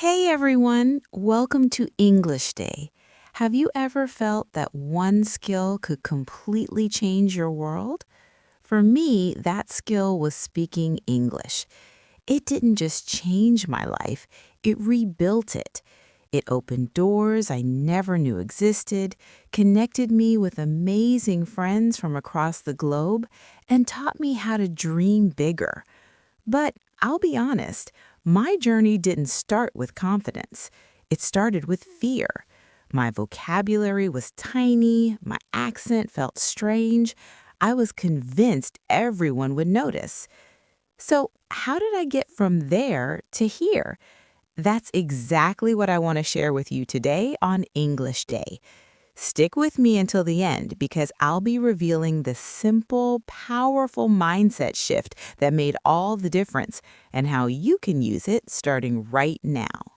Hey everyone, welcome to English Day. Have you ever felt that one skill could completely change your world? For me, that skill was speaking English. It didn't just change my life, it rebuilt it. It opened doors I never knew existed, connected me with amazing friends from across the globe, and taught me how to dream bigger. But I'll be honest, my journey didn't start with confidence. It started with fear. My vocabulary was tiny, my accent felt strange. I was convinced everyone would notice. So, how did I get from there to here? That's exactly what I want to share with you today on English Day. Stick with me until the end because I'll be revealing the simple, powerful mindset shift that made all the difference and how you can use it starting right now.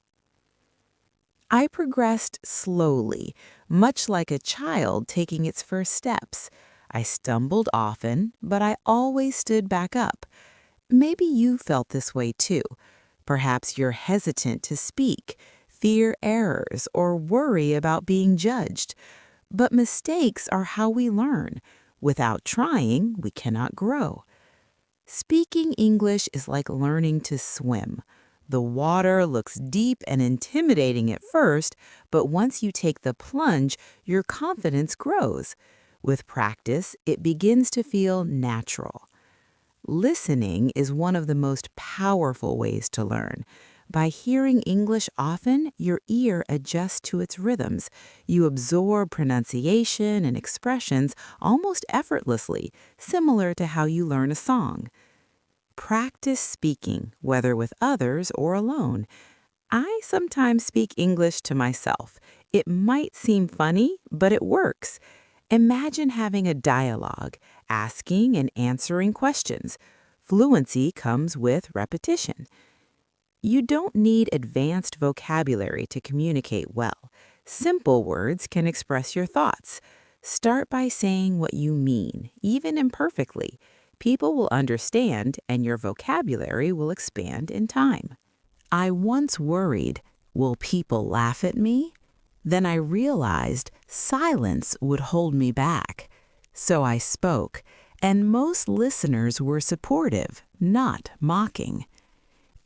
I progressed slowly, much like a child taking its first steps. I stumbled often, but I always stood back up. Maybe you felt this way too. Perhaps you're hesitant to speak, fear errors, or worry about being judged. But mistakes are how we learn. Without trying, we cannot grow. Speaking English is like learning to swim. The water looks deep and intimidating at first, but once you take the plunge, your confidence grows. With practice, it begins to feel natural. Listening is one of the most powerful ways to learn. By hearing English often, your ear adjusts to its rhythms. You absorb pronunciation and expressions almost effortlessly, similar to how you learn a song. Practice speaking, whether with others or alone. I sometimes speak English to myself. It might seem funny, but it works. Imagine having a dialogue, asking and answering questions. Fluency comes with repetition. You don't need advanced vocabulary to communicate well. Simple words can express your thoughts. Start by saying what you mean, even imperfectly. People will understand and your vocabulary will expand in time. I once worried, will people laugh at me? Then I realized silence would hold me back. So I spoke, and most listeners were supportive, not mocking.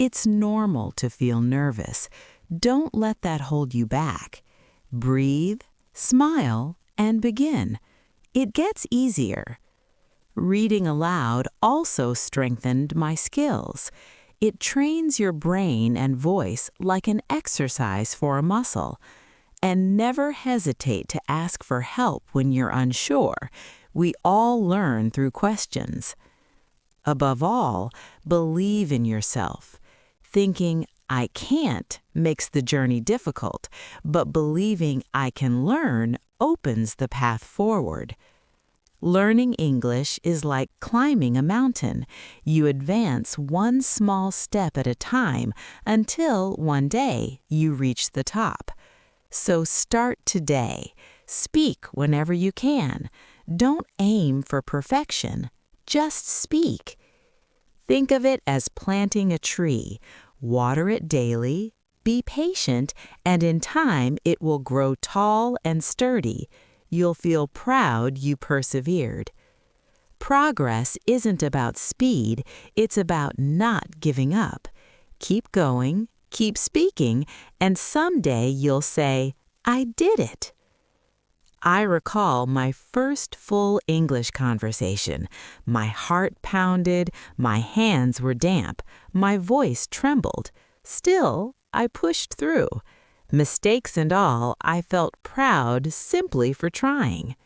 It's normal to feel nervous. Don't let that hold you back. Breathe, smile, and begin. It gets easier. Reading aloud also strengthened my skills. It trains your brain and voice like an exercise for a muscle. And never hesitate to ask for help when you're unsure. We all learn through questions. Above all, believe in yourself. Thinking, I can't, makes the journey difficult, but believing I can learn opens the path forward. Learning English is like climbing a mountain. You advance one small step at a time until one day you reach the top. So start today. Speak whenever you can. Don't aim for perfection. Just speak. Think of it as planting a tree. Water it daily, be patient, and in time it will grow tall and sturdy. You'll feel proud you persevered. Progress isn't about speed, it's about not giving up. Keep going, keep speaking, and someday you'll say, I did it. I recall my first full English conversation. My heart pounded, my hands were damp, my voice trembled. Still, I pushed through. Mistakes and all, I felt proud simply for trying.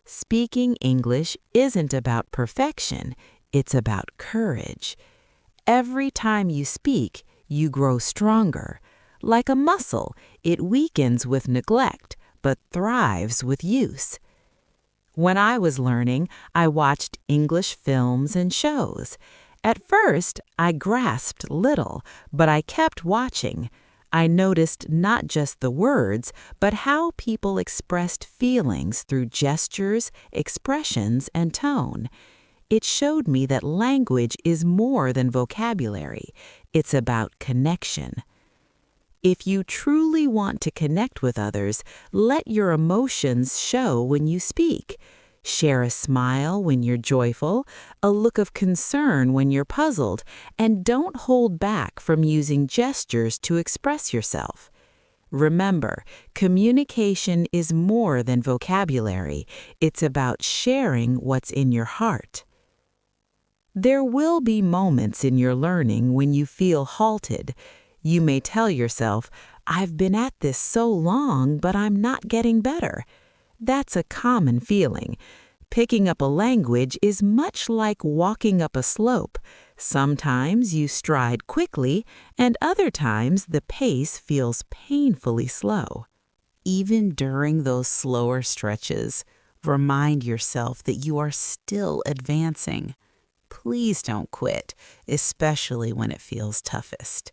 Speaking English isn't about perfection, it's about courage. Every time you speak, you grow stronger. Like a muscle, it weakens with neglect, but thrives with use. When I was learning, I watched English films and shows. At first, I grasped little, but I kept watching. I noticed not just the words, but how people expressed feelings through gestures, expressions, and tone. It showed me that language is more than vocabulary. It's about connection. If you truly want to connect with others, let your emotions show when you speak. Share a smile when you're joyful, a look of concern when you're puzzled, and don't hold back from using gestures to express yourself. Remember, communication is more than vocabulary. It's about sharing what's in your heart. There will be moments in your learning when you feel halted. You may tell yourself, "I've been at this so long, but I'm not getting better." That's a common feeling. Picking up a language is much like walking up a slope. Sometimes you stride quickly, and other times the pace feels painfully slow. Even during those slower stretches, remind yourself that you are still advancing. Please don't quit, especially when it feels toughest.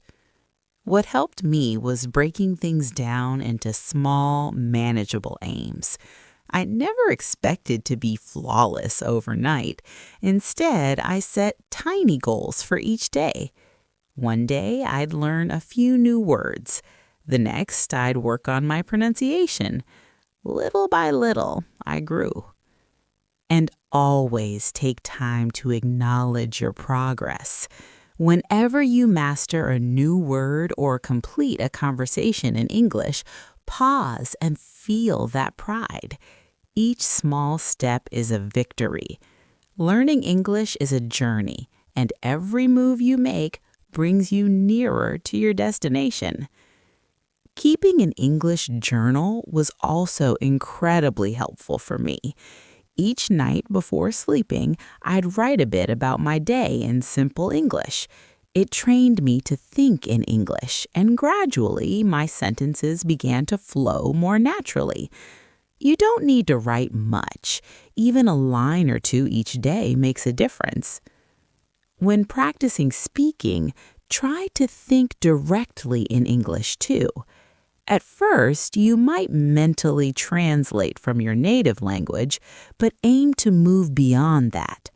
What helped me was breaking things down into small, manageable aims. I never expected to be flawless overnight. Instead, I set tiny goals for each day. One day, I'd learn a few new words. The next, I'd work on my pronunciation. Little by little, I grew. And always take time to acknowledge your progress. Whenever you master a new word or complete a conversation in English, pause and feel that pride. Each small step is a victory. Learning English is a journey, and every move you make brings you nearer to your destination. Keeping an English journal was also incredibly helpful for me. Each night before sleeping, I'd write a bit about my day in simple English. It trained me to think in English, and gradually my sentences began to flow more naturally. You don't need to write much. Even a line or two each day makes a difference. When practicing speaking, try to think directly in English too. At first, you might mentally translate from your native language, but aim to move beyond that.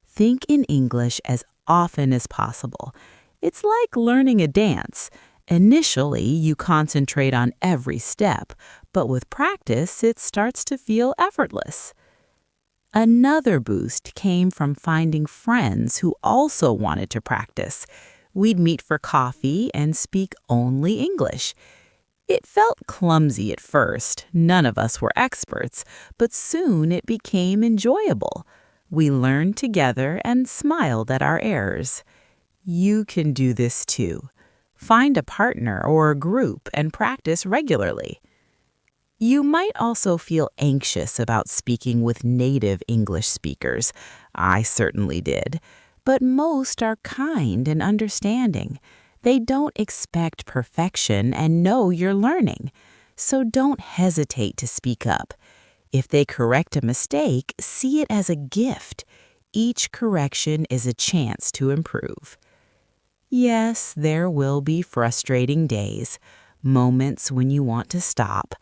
Think in English as often as possible. It's like learning a dance. Initially, you concentrate on every step, but with practice, it starts to feel effortless. Another boost came from finding friends who also wanted to practice. We'd meet for coffee and speak only English. It felt clumsy at first. None of us were experts, but soon it became enjoyable. We learned together and smiled at our errors. You can do this too. Find a partner or a group and practice regularly. You might also feel anxious about speaking with native English speakers. I certainly did. But most are kind and understanding. They don't expect perfection and know you're learning. So don't hesitate to speak up. If they correct a mistake, see it as a gift. Each correction is a chance to improve. Yes, there will be frustrating days, moments when you want to stop.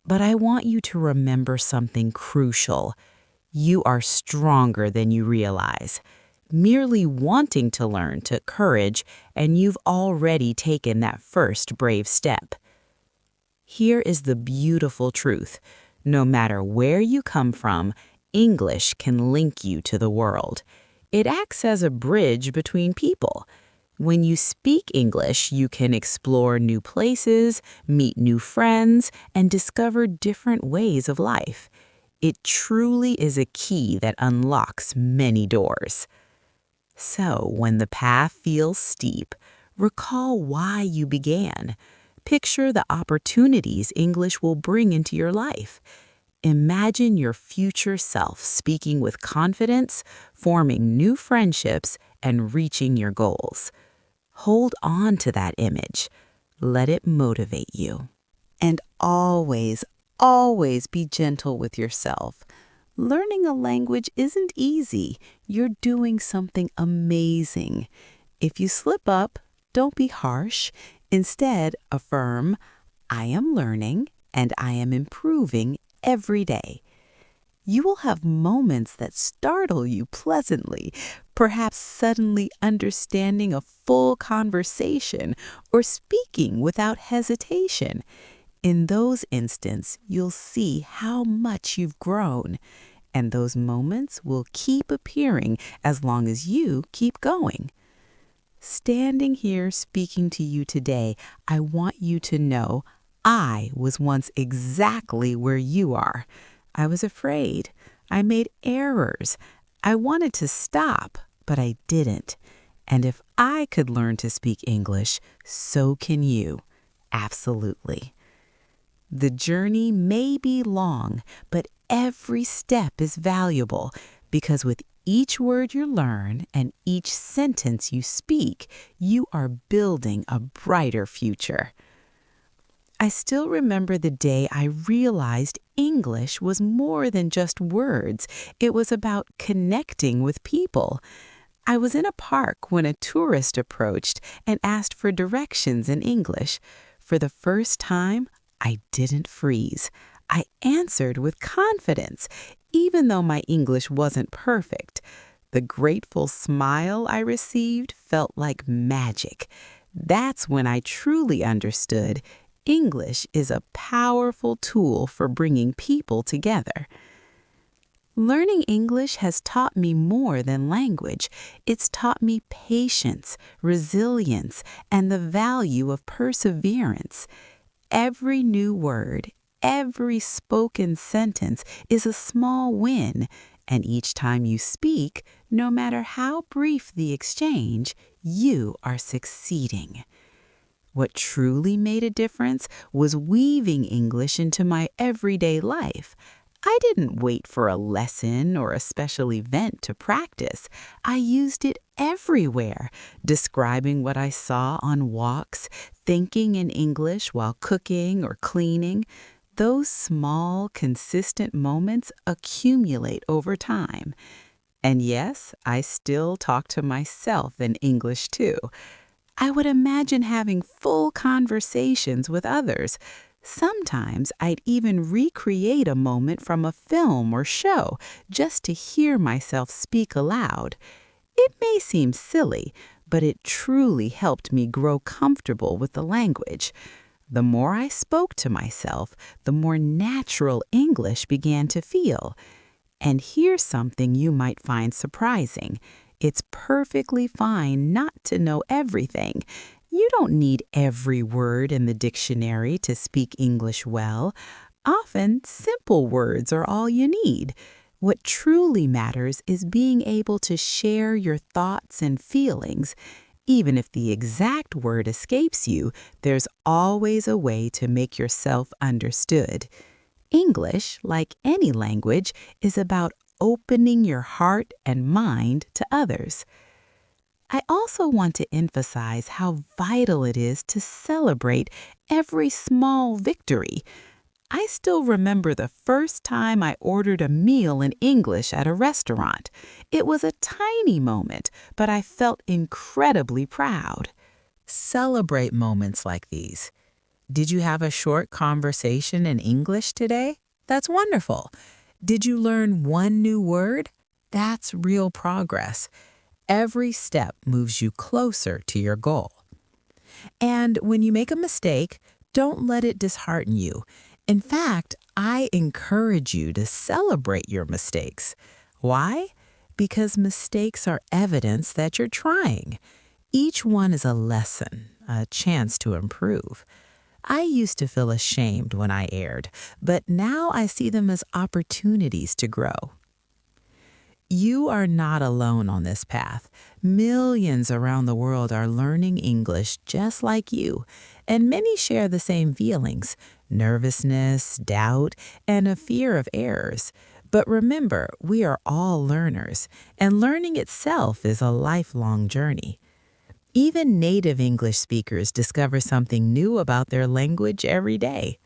But I want you to remember something crucial. You are stronger than you realize. Merely wanting to learn took courage, and you've already taken that first brave step. Here is the beautiful truth. No matter where you come from, English can link you to the world. It acts as a bridge between people. When you speak English, you can explore new places, meet new friends, and discover different ways of life. It truly is a key that unlocks many doors. So, when the path feels steep, recall why you began. Picture the opportunities English will bring into your life. Imagine your future self speaking with confidence, forming new friendships, and reaching your goals. Hold on to that image. Let it motivate you. And always, always be gentle with yourself. Learning a language isn't easy. You're doing something amazing. If you slip up, don't be harsh. Instead, affirm, "I am learning and I am improving every day." You will have moments that startle you pleasantly, perhaps suddenly understanding a full conversation or speaking without hesitation. In those instances, you'll see how much you've grown, and those moments will keep appearing as long as you keep going. Standing here speaking to you today, I want you to know I was once exactly where you are. I was afraid. I made errors. I wanted to stop, but I didn't. And if I could learn to speak English, so can you. Absolutely. The journey may be long, but every step is valuable because with each word you learn and each sentence you speak, you are building a brighter future. I still remember the day I realized English was more than just words. It was about connecting with people. I was in a park when a tourist approached and asked for directions in English. For the first time, I didn't freeze. I answered with confidence, even though my English wasn't perfect. The grateful smile I received felt like magic. That's when I truly understood English is a powerful tool for bringing people together. Learning English has taught me more than language. It's taught me patience, resilience, and the value of perseverance. Every new word, every spoken sentence is a small win, and each time you speak, no matter how brief the exchange, you are succeeding. What truly made a difference was weaving English into my everyday life. I didn't wait for a lesson or a special event to practice. I used it everywhere, describing what I saw on walks, thinking in English while cooking or cleaning. Those small, consistent moments accumulate over time. And yes, I still talk to myself in English too. I would imagine having full conversations with others. Sometimes I'd even recreate a moment from a film or show just to hear myself speak aloud. It may seem silly, but it truly helped me grow comfortable with the language. The more I spoke to myself, the more natural English began to feel. And here's something you might find surprising. It's perfectly fine not to know everything. You don't need every word in the dictionary to speak English well. Often, simple words are all you need. What truly matters is being able to share your thoughts and feelings. Even if the exact word escapes you, there's always a way to make yourself understood. English, like any language, is about opening your heart and mind to others. I also want to emphasize how vital it is to celebrate every small victory. I still remember the first time I ordered a meal in English at a restaurant. It was a tiny moment, but I felt incredibly proud. Celebrate moments like these. Did you have a short conversation in English today? That's wonderful. Did you learn one new word? That's real progress. Every step moves you closer to your goal. And when you make a mistake, don't let it dishearten you. In fact, I encourage you to celebrate your mistakes. Why? Because mistakes are evidence that you're trying. Each one is a lesson, a chance to improve. I used to feel ashamed when I erred, but now I see them as opportunities to grow. You are not alone on this path. Millions around the world are learning English just like you, and many share the same feelings: nervousness, doubt, and a fear of errors. But remember, we are all learners, and learning itself is a lifelong journey. Even native English speakers discover something new about their language every day.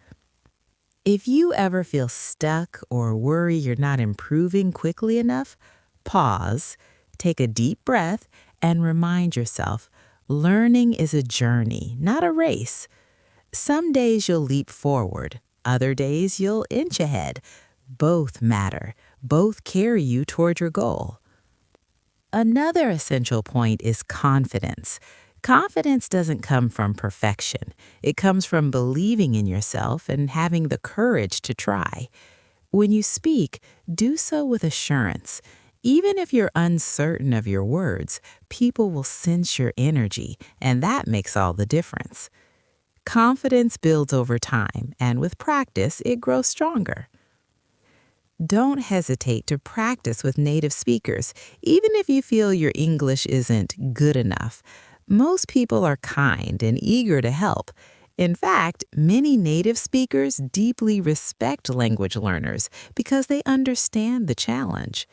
If you ever feel stuck or worry you're not improving quickly enough, pause, take a deep breath, and remind yourself, learning is a journey, not a race. Some days you'll leap forward, other days you'll inch ahead. Both matter, Both carry you toward your goal. Another essential point is confidence. Confidence doesn't come from perfection. It comes from believing in yourself and having the courage to try. When you speak, do so with assurance. Even if you're uncertain of your words, people will sense your energy, and that makes all the difference. Confidence builds over time, and with practice, it grows stronger. Don't hesitate to practice with native speakers, even if you feel your English isn't good enough. Most people are kind and eager to help. In fact, many native speakers deeply respect language learners because they understand the challenge.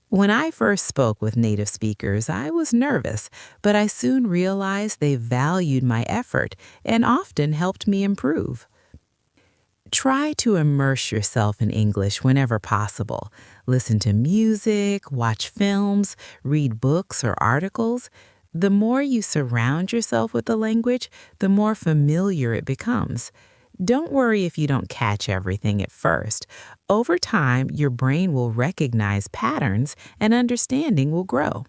When I first spoke with native speakers, I was nervous, but I soon realized they valued my effort and often helped me improve. Try to immerse yourself in English whenever possible. Listen to music, watch films, read books or articles. The more you surround yourself with the language, the more familiar it becomes. Don't worry if you don't catch everything at first. Over time, your brain will recognize patterns and understanding will grow.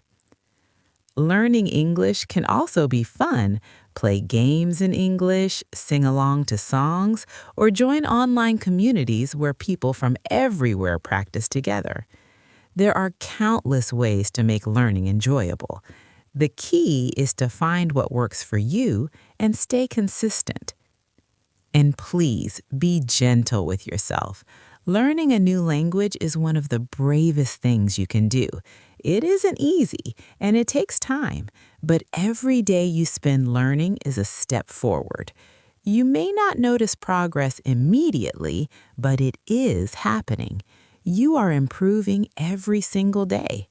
Learning English can also be fun. Play games in English, sing along to songs, or join online communities where people from everywhere practice together. There are countless ways to make learning enjoyable. The key is to find what works for you and stay consistent. And please be gentle with yourself. Learning a new language is one of the bravest things you can do. It isn't easy and it takes time, but every day you spend learning is a step forward. You may not notice progress immediately, but it is happening. You are improving every single day.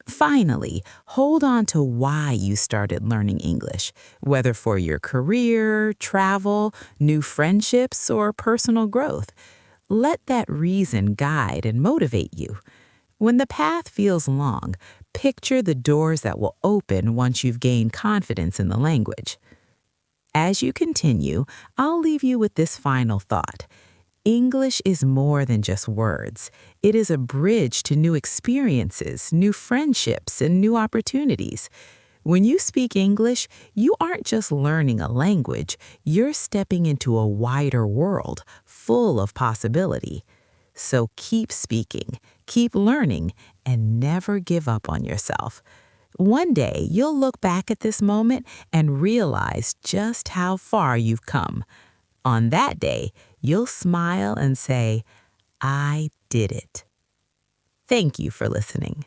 Finally, hold on to why you started learning English, whether for your career, travel, new friendships, or personal growth. Let that reason guide and motivate you. When the path feels long, picture the doors that will open once you've gained confidence in the language. As you continue, I'll leave you with this final thought. English is more than just words. It is a bridge to new experiences, new friendships, and new opportunities. When you speak English, you aren't just learning a language, you're stepping into a wider world full of possibility. So keep speaking, keep learning, and never give up on yourself. One day, you'll look back at this moment and realize just how far you've come. On that day, you'll smile and say, I did it. Thank you for listening.